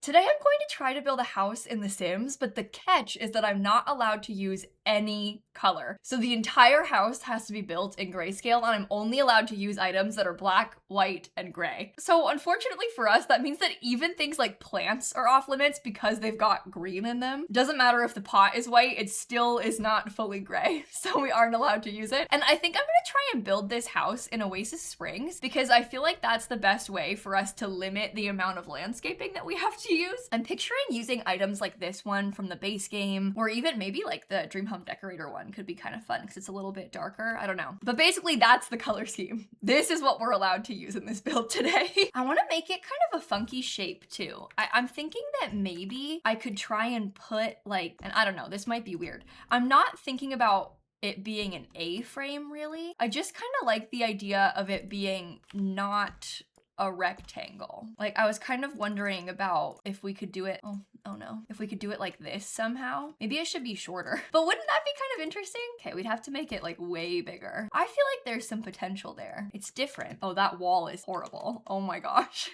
Today I'm going to try to build a house in The Sims, but the catch is that I'm not allowed to use any color. So the entire house has to be built in grayscale, and I'm only allowed to use items that are black, white, and gray. So unfortunately for us, that means that even things like plants are off limits because they've got green in them. Doesn't matter if the pot is white, it still is not fully gray. So we aren't allowed to use it. And I think I'm gonna try and build this house in Oasis Springs because I feel like that's the best way for us to limit the amount of landscaping that we have to use. I'm picturing using items like this one from the base game, or even maybe like the Dream Home Decorator one could be kind of fun because it's a little bit darker. I don't know. But basically that's the color scheme. This is what we're allowed to use in this build today. I want to make it kind of a funky shape too. I'm thinking that maybe I could try and put like, and I don't know, this might be weird. I'm not thinking about it being an A-frame really. I just kind of like the idea of it being not a rectangle. Like I was kind of wondering about if we could do it, oh no, if we could do it like this somehow. Maybe it should be shorter, but wouldn't that be kind of interesting? Okay, we'd have to make it like way bigger. I feel like there's some potential there. It's different. Oh, that wall is horrible. Oh my gosh.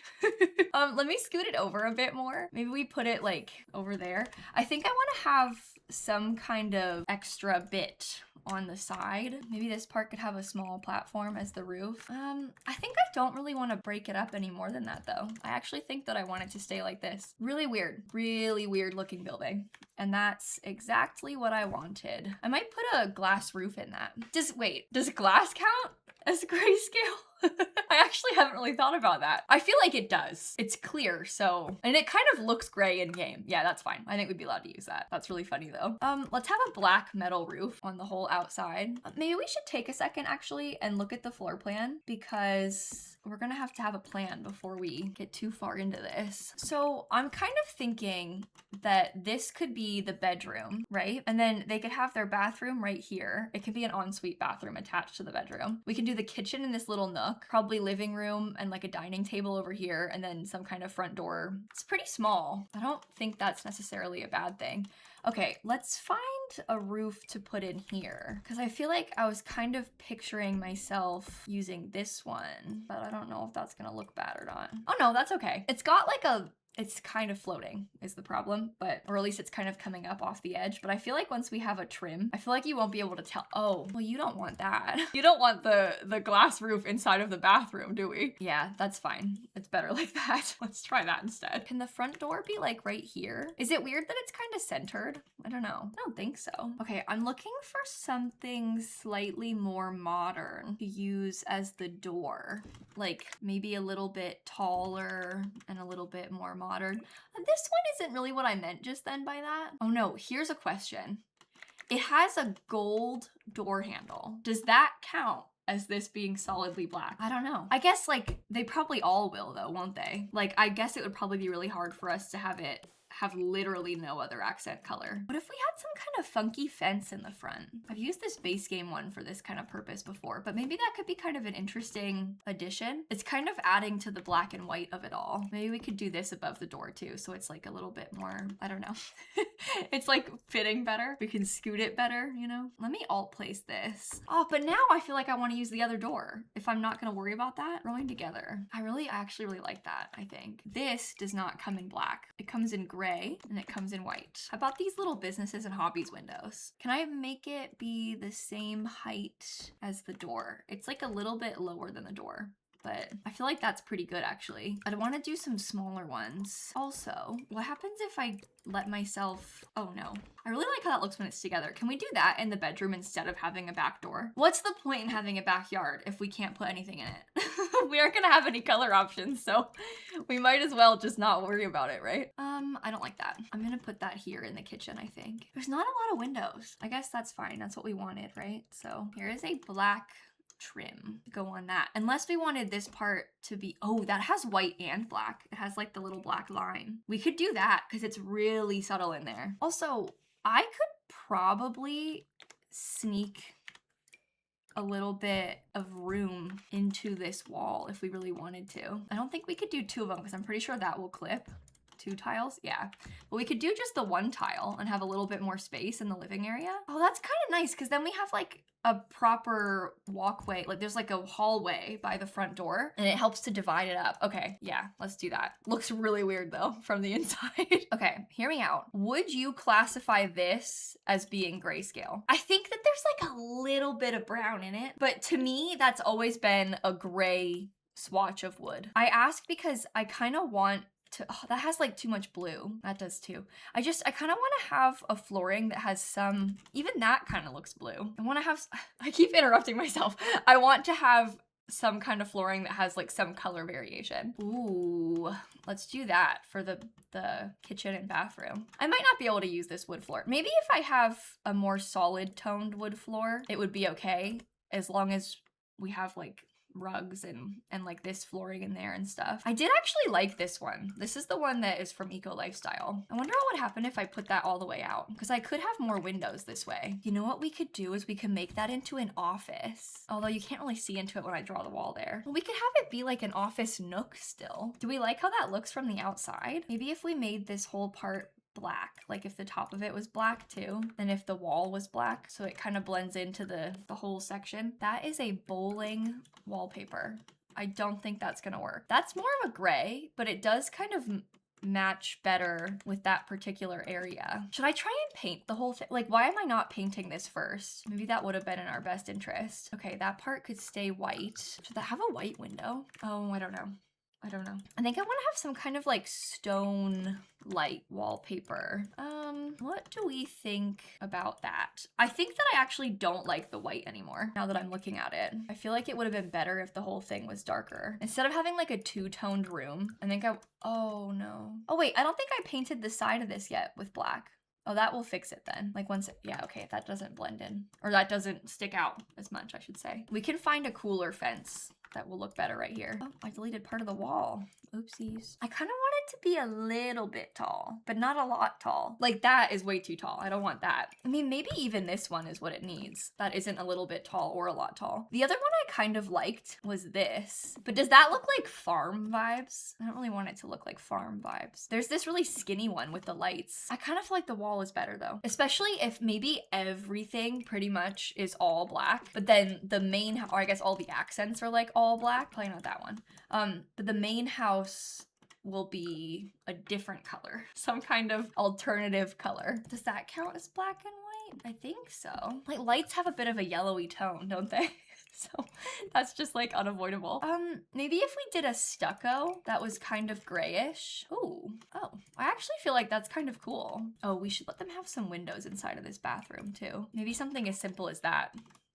Let me scoot it over a bit more. Maybe we put it like over there. I think I want to have some kind of extra bit on the side. Maybe this part could have a small platform as the roof. I think I don't really want to break it up any more than that though. I actually think that I want it to stay like this. Really weird looking building. And that's exactly what I wanted. I might put a glass roof in that. Does glass count as grayscale? I actually haven't really thought about that. I feel like it does. It's clear, so, and it kind of looks gray in game. Yeah, that's fine. I think we'd be allowed to use that. That's really funny though. Let's have a black metal roof on the whole outside. Maybe we should take a second actually and look at the floor plan because we're gonna have to have a plan before we get too far into this. So I'm kind of thinking that this could be the bedroom, right? And then they could have their bathroom right here. It could be an ensuite bathroom attached to the bedroom. We can do the kitchen in this little nook, probably living room and like a dining table over here, and then some kind of front door. It's pretty small. I don't think that's necessarily a bad thing. Okay, let's find a roof to put in here because I feel like I was kind of picturing myself using this one, but I don't know if that's gonna look bad or not. Oh no, that's okay. It's got like it's kind of floating is the problem, or at least it's kind of coming up off the edge. But I feel like once we have a trim, I feel like you won't be able to tell. Oh, well, you don't want that. You don't want the glass roof inside of the bathroom, do we? Yeah, that's fine. It's better like that. Let's try that instead. Can the front door be like right here? Is it weird that it's kind of centered? I don't know. I don't think so. Okay, I'm looking for something slightly more modern to use as the door. Like maybe a little bit taller and a little bit more modern. This one isn't really what I meant just then by that. Oh no, here's a question. It has a gold door handle. Does that count as this being solidly black? I don't know. I guess like they probably all will though, won't they? Like I guess it would probably be really hard for us to have it have literally no other accent color. What if we had some kind of funky fence in the front? I've used this base game one for this kind of purpose before, but maybe that could be kind of an interesting addition. It's kind of adding to the black and white of it all. Maybe we could do this above the door too, so it's like a little bit more, I don't know. It's like fitting better. We can scoot it better, you know? Let me alt place this. Oh, but now I feel like I want to use the other door. If I'm not gonna worry about that, growing together. I actually really like that, I think. This does not come in black. It comes in gray and it comes in white. How about these little businesses and hobbies windows? Can I make it be the same height as the door? It's like a little bit lower than the door, but I feel like that's pretty good actually. I'd want to do some smaller ones. Also, what happens if I let myself, oh no. I really like how that looks when it's together. Can we do that in the bedroom instead of having a back door? What's the point in having a backyard if we can't put anything in it? We aren't gonna have any color options, so we might as well just not worry about it, right? I don't like that. I'm gonna put that here in the kitchen, I think. There's not a lot of windows. I guess that's fine. That's what we wanted, right? So here is a black trim to go on that. Unless we wanted this part to be, oh, that has white and black. It has like the little black line. We could do that because it's really subtle in there. Also, I could probably sneak a little bit of room into this wall if we really wanted to. I don't think we could do two of them because I'm pretty sure that will clip 2 tiles? Yeah. But we could do just the 1 tile and have a little bit more space in the living area. Oh, that's kind of nice because then we have like a proper walkway. Like there's like a hallway by the front door and it helps to divide it up. Okay, yeah, let's do that. Looks really weird though from the inside. Okay, hear me out. Would you classify this as being grayscale? I think that there's like a little bit of brown in it, but to me, that's always been a gray swatch of wood. I ask because I kind of want to, oh, that has like too much blue. That does too. I kind of want to have a flooring that has some, even that kind of looks blue. I want to have, I keep interrupting myself. I want to have some kind of flooring that has like some color variation. Ooh, let's do that for the kitchen and bathroom. I might not be able to use this wood floor. Maybe if I have a more solid toned wood floor, it would be okay as long as we have like rugs and like this flooring in there and stuff. I did actually like this one. This is the one that is from Eco Lifestyle. I wonder what would happen if I put that all the way out because I could have more windows this way. You know what we could do is we can make that into an office. Although you can't really see into it when I draw the wall there. Well, we could have it be like an office nook still. Do we like how that looks from the outside? Maybe if we made this whole part black, like if the top of it was black too, and if the wall was black, so it kind of blends into the whole section. That is a bowling wallpaper. I don't think that's gonna work. That's more of a gray, but it does kind of match better with that particular area. Should I try and paint the whole thing? Like, why am I not painting this first? Maybe that would have been in our best interest. Okay, that part could stay white. Should that have a white window? Oh, I don't know. I don't know. I think I want to have some kind of like stone light wallpaper. What do we think about that? I think that I actually don't like the white anymore now that I'm looking at it. I feel like it would have been better if the whole thing was darker. Instead of having like a 2-toned room, I think oh no. Oh wait, I don't think I painted the side of this yet with black. Oh, that will fix it then. Like once, yeah, okay, that doesn't blend in. Or that doesn't stick out as much, I should say. We can find a cooler fence that will look better right here. Oh, I deleted part of the wall. Oopsies. I kind of want it to be a little bit tall, but not a lot tall. Like that is way too tall. I don't want that. I mean, maybe even this one is what it needs. That isn't a little bit tall or a lot tall. The other one I kind of liked was this, but does that look like farm vibes? I don't really want it to look like farm vibes. There's this really skinny one with the lights. I kind of feel like the wall is better though, especially if maybe everything pretty much is all black, but then the main, or I guess all the accents are like all black. Probably not that one. But the main house will be a different color, some kind of alternative color. Does that count as black and white? I think so. Like lights have a bit of a yellowy tone, don't they? So that's just like unavoidable. Maybe if we did a stucco that was kind of grayish. Oh, I actually feel like that's kind of cool. Oh, we should let them have some windows inside of this bathroom too. Maybe something as simple as that.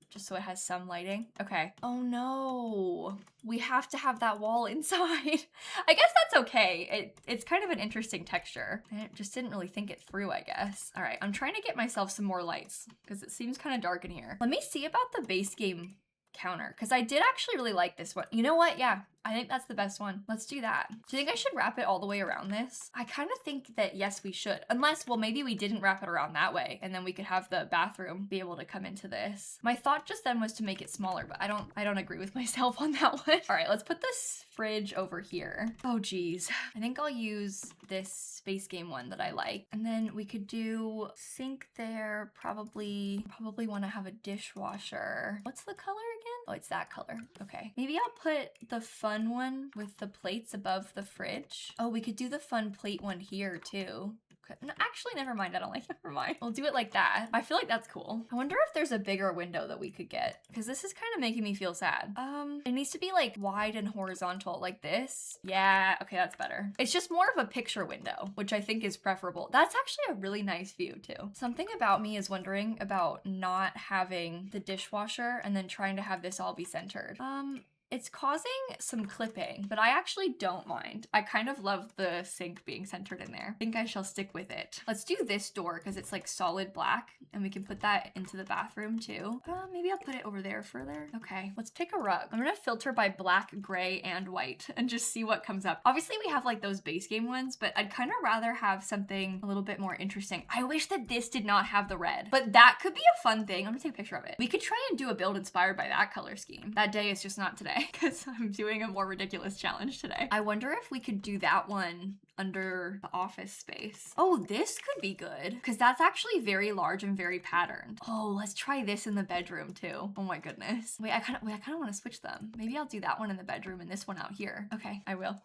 Just so it has some lighting. Okay. Oh no, we have to have that wall inside. I guess that's okay. It's kind of an interesting texture. I just didn't really think it through, I guess. All right, I'm trying to get myself some more lights because it seems kind of dark in here. Let me see about the base game counter because I did actually really like this one. You know what? Yeah, I think that's the best one. Let's do that. Do you think I should wrap it all the way around this? I kind of think that yes, we should. Unless, well, maybe we didn't wrap it around that way and then we could have the bathroom be able to come into this. My thought just then was to make it smaller, but I don't agree with myself on that one. All right, let's put this fridge over here. Oh geez. I think I'll use this space game one that I like. And then we could do sink there, probably want to have a dishwasher. What's the color again? Oh, it's that color. Okay. Maybe I'll put the fun one with the plates above the fridge. Oh, we could do the fun plate one here too. No, actually, never mind. I don't like it. Never mind. We'll do it like that. I feel like that's cool. I wonder if there's a bigger window that we could get because this is kind of making me feel sad. It needs to be like wide and horizontal like this. Yeah, okay, that's better. It's just more of a picture window, which I think is preferable. That's actually a really nice view too. Something about me is wondering about not having the dishwasher and then trying to have this all be centered. It's causing some clipping, but I actually don't mind. I kind of love the sink being centered in there. I think I shall stick with it. Let's do this door because it's like solid black and we can put that into the bathroom too. Maybe I'll put it over there further. Okay, let's pick a rug. I'm gonna filter by black, gray, and white and just see what comes up. Obviously we have like those base game ones, but I'd kind of rather have something a little bit more interesting. I wish that this did not have the red, but that could be a fun thing. I'm gonna take a picture of it. We could try and do a build inspired by that color scheme. That day is just not today. today because I'm doing a more ridiculous challenge today. I wonder if we could do that one under the office space. Oh, this could be good because that's actually very large and very patterned. Oh, let's try this in the bedroom too. Oh my goodness. Wait, I kind of want to switch them. Maybe I'll do that one in the bedroom and this one out here. Okay, I will.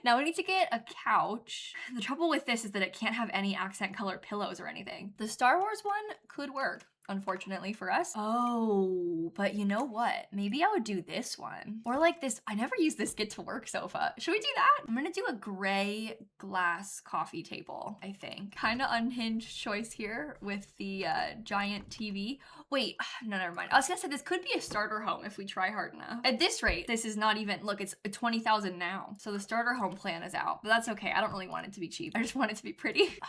Now we need to get a couch. The trouble with this is that it can't have any accent color pillows or anything. The Star Wars one could work, unfortunately for us. Oh, but you know what? Maybe I would do this one. Or like this, I never use this get to work sofa. Should we do that? I'm gonna do a gray glass coffee table, I think. Kind of unhinged choice here with the giant TV. Wait, no, never mind. I was gonna say this could be a starter home if we try hard enough. At this rate, this is not even, look, it's 20,000 now. So the starter home plan is out, but that's okay. I don't really want it to be cheap. I just want it to be pretty.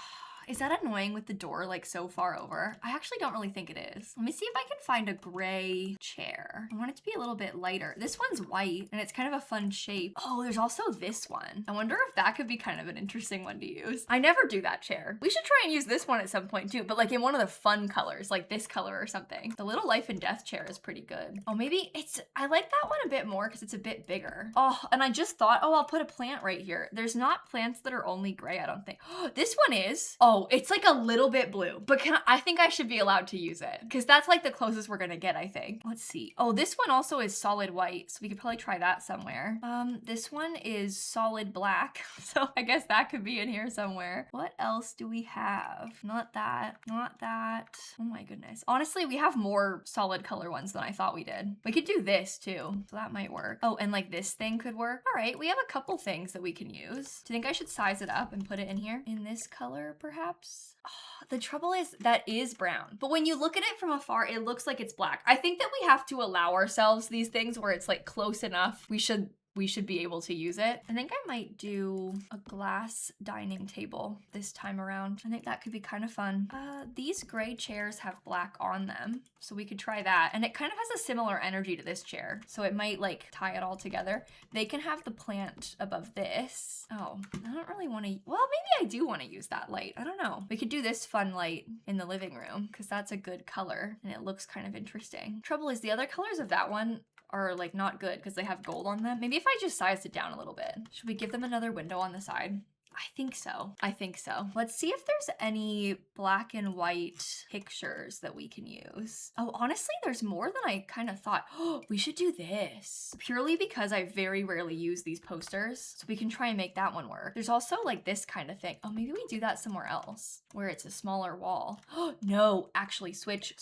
Is that annoying with the door like so far over? I actually don't really think it is. Let me see if I can find a gray chair. I want it to be a little bit lighter. This one's white and it's kind of a fun shape. Oh, there's also this one. I wonder if that could be kind of an interesting one to use. I never do that chair. We should try and use this one at some point too, but like in one of the fun colors, like this color or something. The little life and death chair is pretty good. Oh, maybe I like that one a bit more because it's a bit bigger. Oh, and I just thought, oh, I'll put a plant right here. There's not plants that are only gray, I don't think. Oh, this one is. Oh, it's like a little bit blue, but I think I should be allowed to use it because that's like the closest we're gonna get, I think. Let's see. Oh, this one also is solid white, so we could probably try that somewhere. This one is solid black, so I guess that could be in here somewhere. What else do we have? Not that, not that. Oh my goodness. Honestly, we have more solid color ones than I thought we did. We could do this too, so that might work. Oh, and like this thing could work. All right, we have a couple things that we can use. Do you think I should size it up and put it in here? In this color, perhaps? Oh, the trouble is that is brown, but when you look at it from afar, it looks like it's black. I think that we have to allow ourselves these things where it's like close enough. We should be able to use it. I think I might do a glass dining table this time around. I think that could be kind of fun. These gray chairs have black on them, so we could try that. And it kind of has a similar energy to this chair, so it might like tie it all together. They can have the plant above this. Oh, I don't really want to, well, maybe I do want to use that light. I don't know. We could do this fun light in the living room because that's a good color and it looks kind of interesting. Trouble is the other colors of that one are like not good because they have gold on them. Maybe if I just sized it down a little bit. Should we give them another window on the side? I think so. I think so. Let's see if there's any black and white pictures that we can use. Oh, honestly, there's more than I kind of thought. Oh, we should do this. Purely because I very rarely use these posters. So we can try and make that one work. There's also like this kind of thing. Oh, maybe we do that somewhere else where it's a smaller wall. Oh, no, actually switch.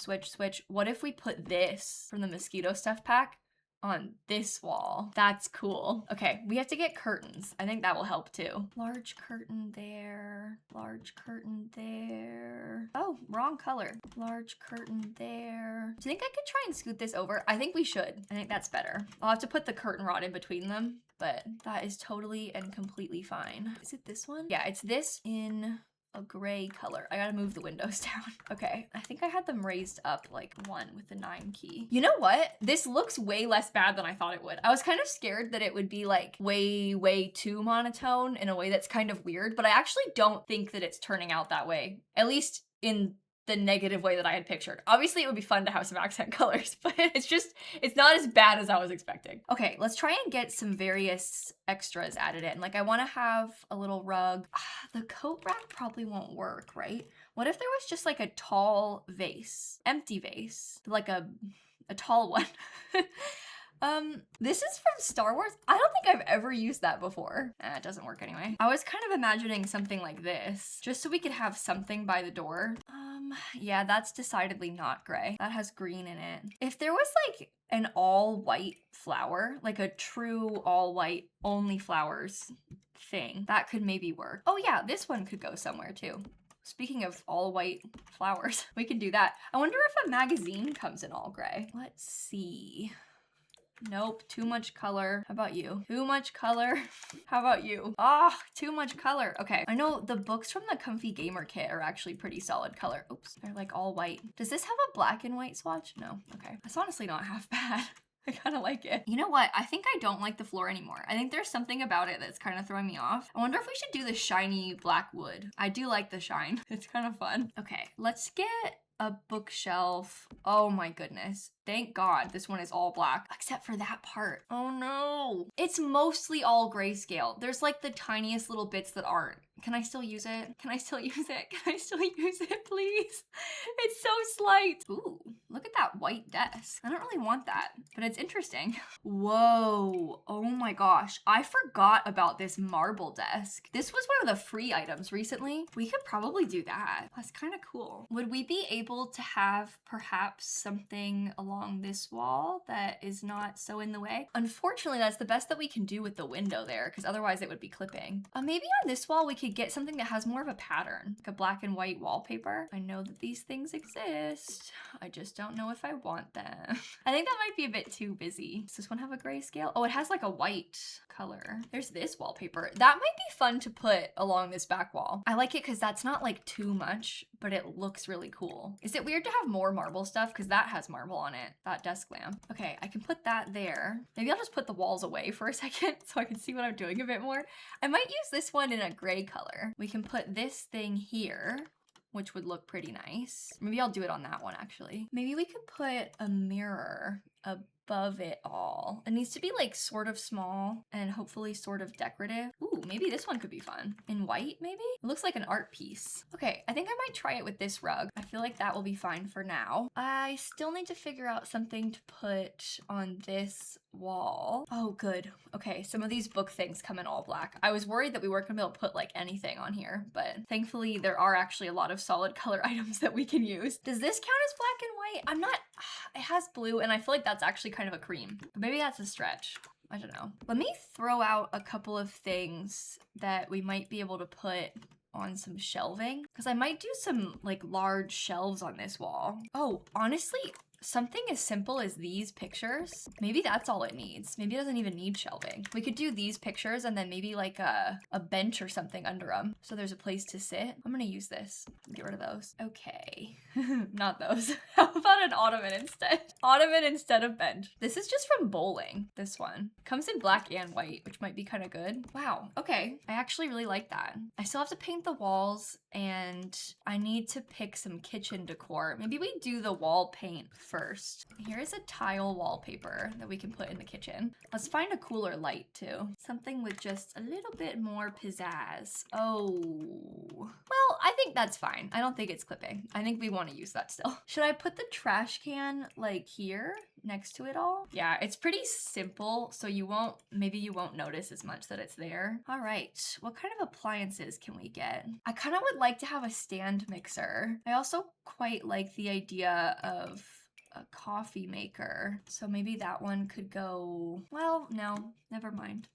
What if we put this from the mosquito stuff pack on this wall? That's cool. Okay, we have to get curtains. I think that will help too. Large curtain there, large curtain there. Oh, wrong color. Large curtain there. Do you think I could try and scoot this over? I think we should. I think that's better. I'll have to put the curtain rod in between them, but that is totally and completely fine. Is it this one? Yeah, it's this in a gray color. I gotta move the windows down. Okay, I think I had them raised up like 1 with the 9 key. You know what? This looks way less bad than I thought it would. I was kind of scared that it would be like way too monotone in a way that's kind of weird, but I actually don't think that it's turning out that way. At least in the negative way that I had pictured. Obviously it would be fun to have some accent colors, but it's not as bad as I was expecting. Okay, let's try and get some various extras added in. Like I want to have a little rug. The coat rack probably won't work, right? What if there was just like a tall vase, empty vase, like a tall one? This is from Star Wars. I don't think I've ever used that before. It doesn't work anyway. I was kind of imagining something like this, just so we could have something by the door. Yeah, that's decidedly not gray. That has green in it. If there was like an all white flower, like a true all white, only flowers thing, that could maybe work. Oh yeah, this one could go somewhere too. Speaking of all white flowers, we could do that. I wonder if a magazine comes in all gray. Let's see. Nope, too much color. How about you? Too much color. How about you? Ah, too much color. Okay, I know the books from the Comfy Gamer kit are actually pretty solid color. Oops, they're like all white. Does this have a black and white swatch? No, okay. That's honestly not half bad. I kind of like it. You know what? I think I don't like the floor anymore. I think there's something about it that's kind of throwing me off. I wonder if we should do the shiny black wood. I do like the shine. It's kind of fun. Okay, let's get a bookshelf. Oh my goodness. Thank God this one is all black, except for that part. Oh no. It's mostly all grayscale. There's like the tiniest little bits that aren't. Can I still use it? Can I still use it? Can I still use it, please? It's so slight. Ooh, look at that white desk. I don't really want that, but it's interesting. Whoa, oh my gosh. I forgot about this marble desk. This was one of the free items recently. We could probably do that. That's kind of cool. Would we be able to have perhaps something along this wall that is not so in the way? Unfortunately, that's the best that we can do with the window there, because otherwise it would be clipping. Maybe on this wall we could get something that has more of a pattern, like a black and white wallpaper. I know that these things exist. I just don't know if I want them. I think that might be a bit too busy. Does this one have a grayscale? Oh, it has like a white color. There's this wallpaper. That might be fun to put along this back wall. I like it because that's not like too much, but it looks really cool. Is it weird to have more marble stuff? Because that has marble on it, that desk lamp. Okay, I can put that there. Maybe I'll just put the walls away for a second so I can see what I'm doing a bit more. I might use this one in a gray color. We can put this thing here, which would look pretty nice. Maybe I'll do it on that one actually. Maybe we could put a mirror above it all. It needs to be like sort of small and hopefully sort of decorative. Ooh, maybe this one could be fun. In white, maybe? It looks like an art piece. Okay, I think I might try it with this rug. I feel like that will be fine for now. I still need to figure out something to put on this wall. Oh, good. Okay, some of these book things come in all black. I was worried that we weren't gonna be able to put like anything on here, but thankfully there are actually a lot of solid color items that we can use. Does this count as black and white? I'm not, it has blue and I feel like that's actually kind of a cream. But maybe that's a stretch. I don't know. Let me throw out a couple of things that we might be able to put on some shelving because I might do some like large shelves on this wall. Oh, honestly, something as simple as these pictures, maybe that's all it needs. Maybe it doesn't even need shelving. We could do these pictures and then maybe like a bench or something under them. So there's a place to sit. I'm gonna use this. Get rid of those. Okay, not those. How about an ottoman instead? Ottoman instead of bench. This is just from bowling, this one. Comes in black and white, which might be kind of good. Wow, okay. I actually really like that. I still have to paint the walls and I need to pick some kitchen decor. Maybe we do the wall paint first. Here is a tile wallpaper that we can put in the kitchen. Let's find a cooler light too. Something with just a little bit more pizzazz. Oh, well, I think that's fine. I don't think it's clipping. I think we want to use that still. Should I put the trash can like here next to it all? Yeah, it's pretty simple, so maybe you won't notice as much that it's there. All right, what kind of appliances can we get? I kind of would like to have a stand mixer. I also quite like the idea of a coffee maker. So maybe that one could go, well, no, never mind.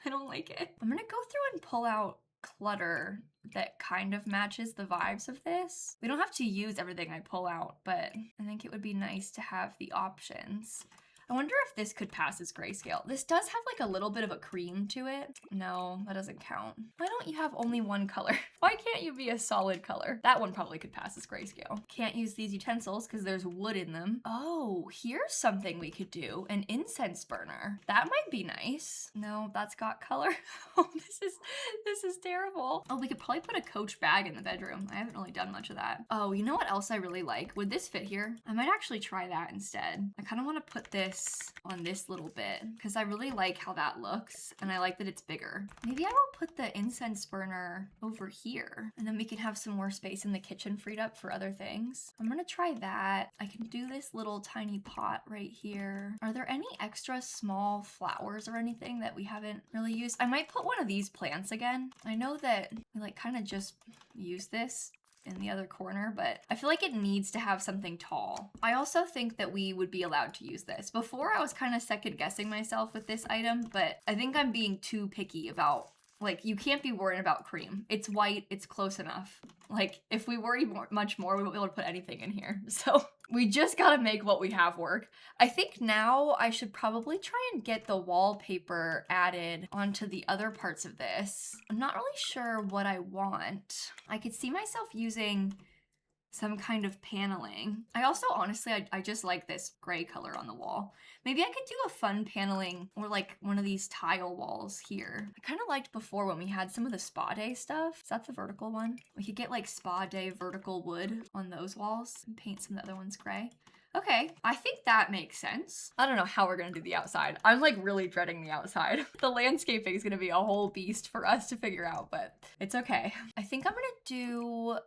I don't like it. I'm gonna go through and pull out clutter that kind of matches the vibes of this. We don't have to use everything I pull out, but I think it would be nice to have the options. I wonder if this could pass as grayscale. This does have like a little bit of a cream to it. No, that doesn't count. Why don't you have only one color? Why can't you be a solid color? That one probably could pass as grayscale. Can't use these utensils because there's wood in them. Oh, here's something we could do. An incense burner. That might be nice. No, that's got color. Oh, this is terrible. Oh, we could probably put a Coach bag in the bedroom. I haven't really done much of that. Oh, you know what else I really like? Would this fit here? I might actually try that instead. I kind of want to put this on this little bit because I really like how that looks and I like that it's bigger. Maybe I will put the incense burner over here and then we can have some more space in the kitchen freed up for other things. I'm gonna try that. I can do this little tiny pot right here. Are there any extra small flowers or anything that we haven't really used? I might put one of these plants again. I know that we like kind of just use this in the other corner, but I feel like it needs to have something tall. I also think that we would be allowed to use this. Before I was kind of second guessing myself with this item, but I think I'm being too picky about, like, you can't be worried about cream. It's white, it's close enough. Like, if we worry much more, we won't be able to put anything in here. So we just gotta make what we have work. I think now I should probably try and get the wallpaper added onto the other parts of this. I'm not really sure what I want. I could see myself using some kind of paneling. I also, honestly, I just like this gray color on the wall. Maybe I could do a fun paneling or like one of these tile walls here. I kind of liked before when we had some of the spa day stuff. Is that the vertical one? We could get like spa day vertical wood on those walls and paint some of the other ones gray. Okay, I think that makes sense. I don't know how we're gonna do the outside. I'm like really dreading the outside. The landscaping is gonna be a whole beast for us to figure out, but it's okay. I think I'm gonna do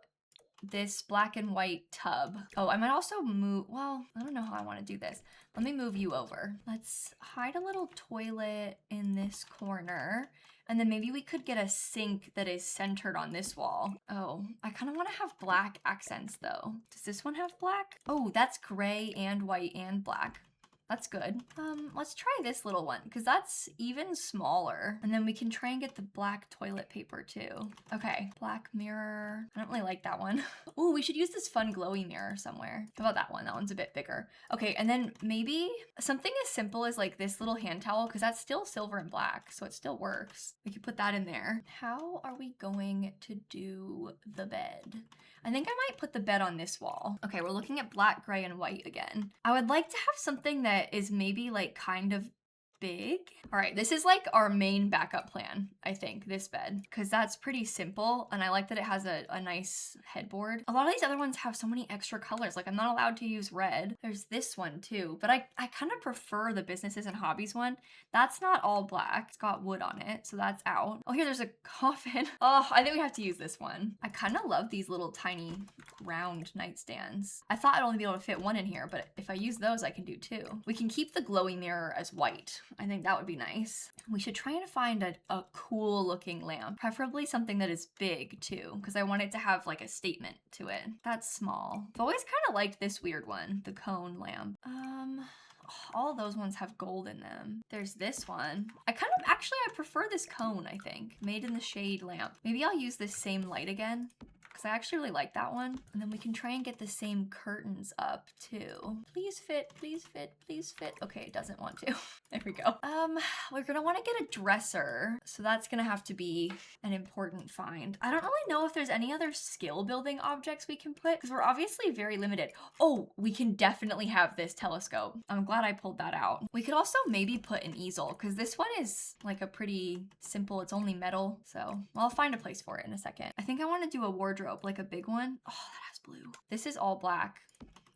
this black and white tub. Oh, I might also move, well, I don't know how I want to do this. Let me move you over. Let's hide a little toilet in this corner. And then maybe we could get a sink that is centered on this wall. Oh, I kind of want to have black accents though. Does this one have black? Oh, that's gray and white and black. That's good. Let's try this little one because that's even smaller. And then we can try and get the black toilet paper too. Okay, black mirror. I don't really like that one. Ooh, we should use this fun glowy mirror somewhere. How about that one? That one's a bit bigger. Okay, and then maybe something as simple as like this little hand towel because that's still silver and black, so it still works. We could put that in there. How are we going to do the bed? I think I might put the bed on this wall. Okay, we're looking at black, gray, and white again. I would like to have something that is maybe like kind of big. All right, this is like our main backup plan, I think, this bed, because that's pretty simple, and I like that it has a nice headboard. A lot of these other ones have so many extra colors, like I'm not allowed to use red. There's this one too, but I kind of prefer the businesses and hobbies one. That's not all black. It's got wood on it, so that's out. Oh, here, there's a coffin. Oh, I think we have to use this one. I kind of love these little tiny round nightstands. I thought I'd only be able to fit one in here, but if I use those, I can do two. We can keep the glowy mirror as white. I think that would be nice. We should try and find a cool looking lamp, preferably something that is big too, because I want it to have like a statement to it. That's small. I've always kind of liked this weird one, the cone lamp. All of those ones have gold in them. There's this one. I prefer this cone, I think. Made in the shade lamp. Maybe I'll use this same light again, because I actually really like that one. And then we can try and get the same curtains up too. Please fit, please fit, please fit. Okay, it doesn't want to. There we go. We're gonna want to get a dresser. So that's gonna have to be an important find. I don't really know if there's any other skill building objects we can put because we're obviously very limited. Oh, we can definitely have this telescope. I'm glad I pulled that out. We could also maybe put an easel because this one is like a pretty simple, it's only metal. So I'll find a place for it in a second. I think I want to do a wardrobe, like a big one. Oh, that has blue. This is all black.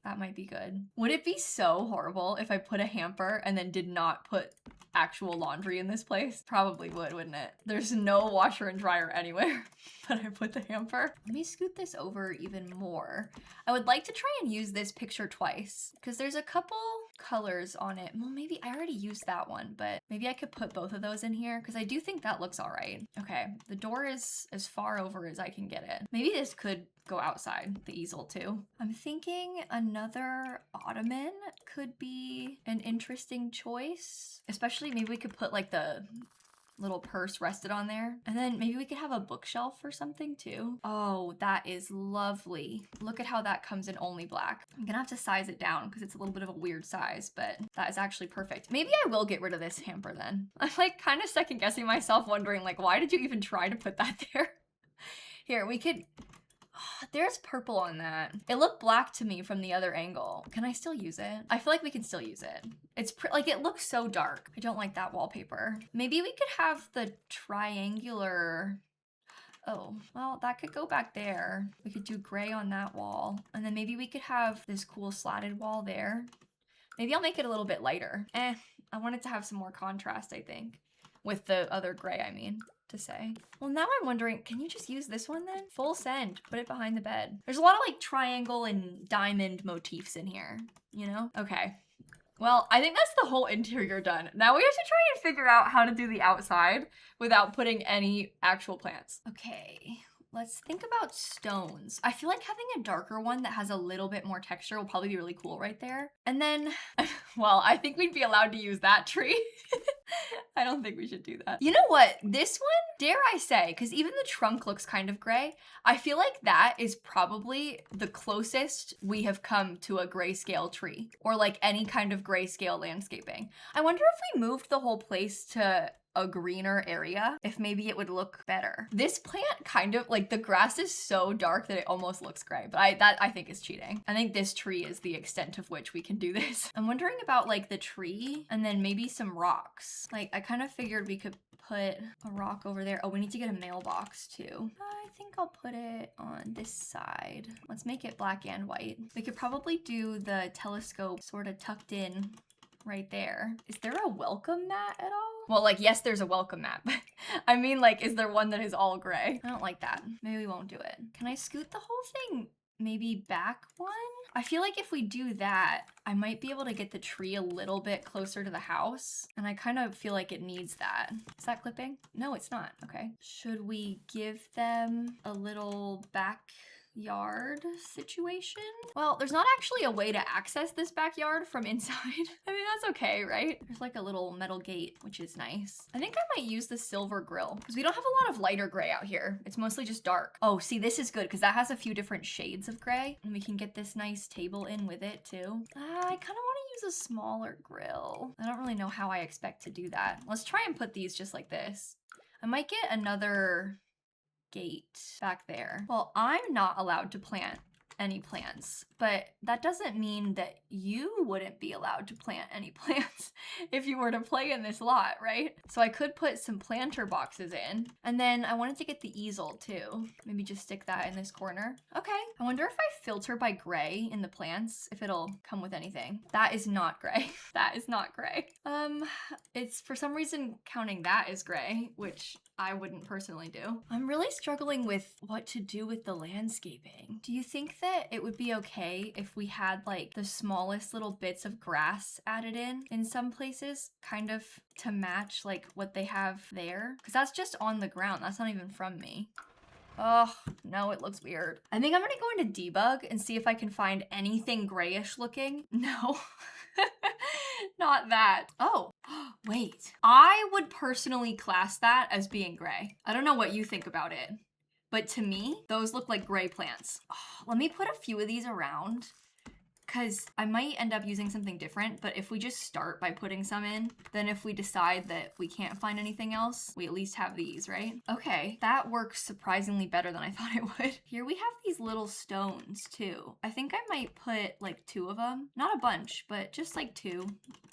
That might be good. Would it be so horrible if I put a hamper and then did not put actual laundry in this place? Probably would, wouldn't it? There's no washer and dryer anywhere, but I put the hamper. Let me scoot this over even more. I would like to try and use this picture twice because there's a couple colors on it. Well, maybe I already used that one, but maybe I could put both of those in here because I do think that looks all right. Okay, the door is as far over as I can get it. Maybe this could go outside, the easel too. I'm thinking another ottoman could be an interesting choice, especially maybe we could put like the little purse rested on there. And then maybe we could have a bookshelf or something too. Oh, that is lovely. Look at how that comes in only black. I'm gonna have to size it down because it's a little bit of a weird size, but that is actually perfect. Maybe I will get rid of this hamper then. I'm like kind of second guessing myself, wondering like, why did you even try to put that there? Here, we could, there's purple on that. It looked black to me from the other angle. Can I still use it? I feel like we can still use it. It's like, it looks so dark. I don't like that wallpaper. Maybe we could have the triangular, oh, well, that could go back there. We could do gray on that wall. And then maybe we could have this cool slatted wall there. Maybe I'll make it a little bit lighter. I want it to have some more contrast, I think. With the other gray, I mean. To say. Well, now I'm wondering, can you just use this one then? Full send, put it behind the bed. There's a lot of like triangle and diamond motifs in here, you know? Okay. Well, I think that's the whole interior done. Now we have to try and figure out how to do the outside without putting any actual plants. Okay. Let's think about stones. I feel like having a darker one that has a little bit more texture will probably be really cool right there. And then, well, I think we'd be allowed to use that tree. I don't think we should do that. You know what? This one, dare I say, because even the trunk looks kind of gray, I feel like that is probably the closest we have come to a grayscale tree or like any kind of grayscale landscaping. I wonder if we moved the whole place to a greener area, if maybe it would look better. This plant kind of, like, the grass is so dark that it almost looks gray, but I think is cheating. I think this tree is the extent of which we can do this. I'm wondering about like the tree and then maybe some rocks. Like, I kind of figured we could put a rock over there. Oh, we need to get a mailbox too. I think I'll put it on this side. Let's make it black and white. We could probably do the telescope sort of tucked in right there. Is there a welcome mat at all? Well, like, yes, there's a welcome mat, but I mean, like, is there one that is all gray? I don't like that. Maybe we won't do it. Can I scoot the whole thing maybe back one? I feel like if we do that, I might be able to get the tree a little bit closer to the house. And I kind of feel like it needs that. Is that clipping? No, it's not. Okay. Should we give them a little backyard situation? Well, there's not actually a way to access this backyard from inside. I mean, that's okay, right? There's like a little metal gate, which is nice. I think I might use the silver grill because we don't have a lot of lighter gray out here. It's mostly just dark. Oh, see, this is good because that has a few different shades of gray and we can get this nice table in with it too. I kind of want to use a smaller grill. I don't really know how I expect to do that. Let's try and put these just like this. I might get another gate back there. Well, I'm not allowed to plant any plants, but that doesn't mean that you wouldn't be allowed to plant any plants if you were to play in this lot, right? So I could put some planter boxes in, and then I wanted to get the easel too. Maybe just stick that in this corner. Okay. I wonder if I filter by gray in the plants, if it'll come with anything. That is not gray. That is not gray. It's for some reason counting that as gray, which I wouldn't personally do. I'm really struggling with what to do with the landscaping. Do you think that it would be okay if we had like the smallest little bits of grass added in some places, kind of to match like what they have there? Because that's just on the ground. That's not even from me. Oh, no, it looks weird. I think I'm gonna go into debug and see if I can find anything grayish looking. No. Not that. Oh, wait. I would personally class that as being gray. I don't know what you think about it, but to me, those look like gray plants. Oh, let me put a few of these around because I might end up using something different, but if we just start by putting some in, then if we decide that we can't find anything else, we at least have these, right? Okay, that works surprisingly better than I thought it would. Here we have these little stones too. I think I might put like 2 of them. Not a bunch, but just like 2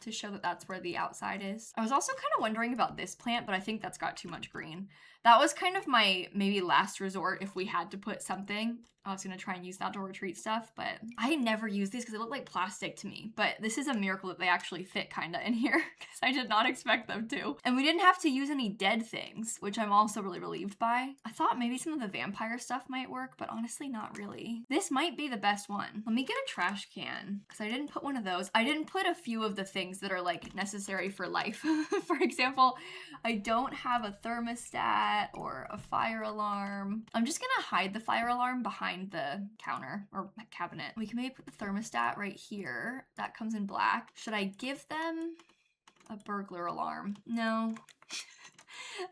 to show that that's where the outside is. I was also kind of wondering about this plant, but I think that's got too much green. That was kind of my maybe last resort if we had to put something. I was gonna try and use the outdoor retreat stuff, but I never use these because they look like plastic to me. But this is a miracle that they actually fit kinda in here because I did not expect them to. And we didn't have to use any dead things, which I'm also really relieved by. I thought maybe some of the vampire stuff might work, but honestly not really. This might be the best one. Let me get a trash can because I didn't put one of those. I didn't put a few of the things that are like necessary for life. For example, I don't have a thermostat or a fire alarm. I'm just gonna hide the fire alarm behind the counter or cabinet. We can maybe put the thermostat right here. That comes in black. Should I give them a burglar alarm? No.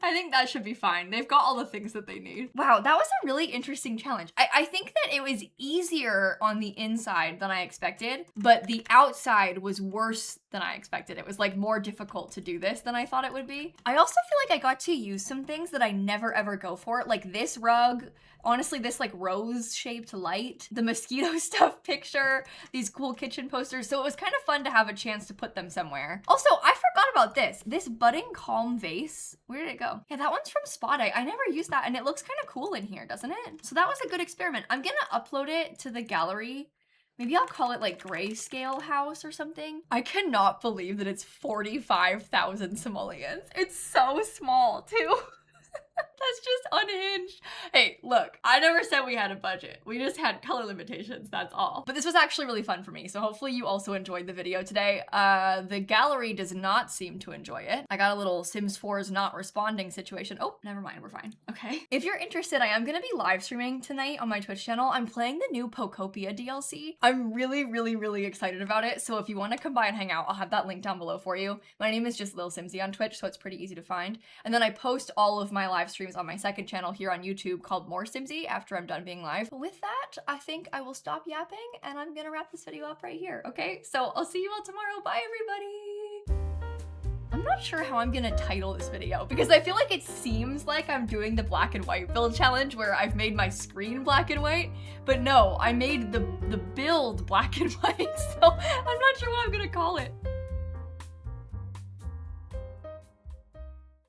I think that should be fine. They've got all the things that they need. Wow, that was a really interesting challenge. I think that it was easier on the inside than I expected, but the outside was worse than I expected. It was like more difficult to do this than I thought it would be. I also feel like I got to use some things that I never ever go for, like this rug, honestly this like rose shaped light, the mosquito stuff picture, these cool kitchen posters. So it was kind of fun to have a chance to put them somewhere. Also, I forgot about this budding calm vase. Where did it go? Yeah, that one's from Spot. I never used that and it looks kind of cool in here, doesn't it? So that was a good experiment. I'm gonna upload it to the gallery. Maybe I'll call it like grayscale house or something. I cannot believe that it's 45,000 simoleons. It's so small too. That's just unhinged. Hey, look, I never said we had a budget. We just had color limitations, that's all. But this was actually really fun for me, so hopefully you also enjoyed the video today. The gallery does not seem to enjoy it. I got a little Sims 4's not responding situation. Oh, never mind, we're fine. Okay. If you're interested, I am gonna be live streaming tonight on my Twitch channel. I'm playing the new Pokopia DLC. I'm really excited about it, so if you wanna come by and hang out, I'll have that link down below for you. My name is just lilsimsie on Twitch, so it's pretty easy to find. And then I post all of my live streams on my second channel here on YouTube called More Simsie after I'm done being live. But with that, I think I will stop yapping and I'm gonna wrap this video up right here, okay? So I'll see you all tomorrow. Bye, everybody! I'm not sure how I'm gonna title this video because I feel like it seems like I'm doing the black and white build challenge where I've made my screen black and white, but no, I made the build black and white, so I'm not sure what I'm gonna call it.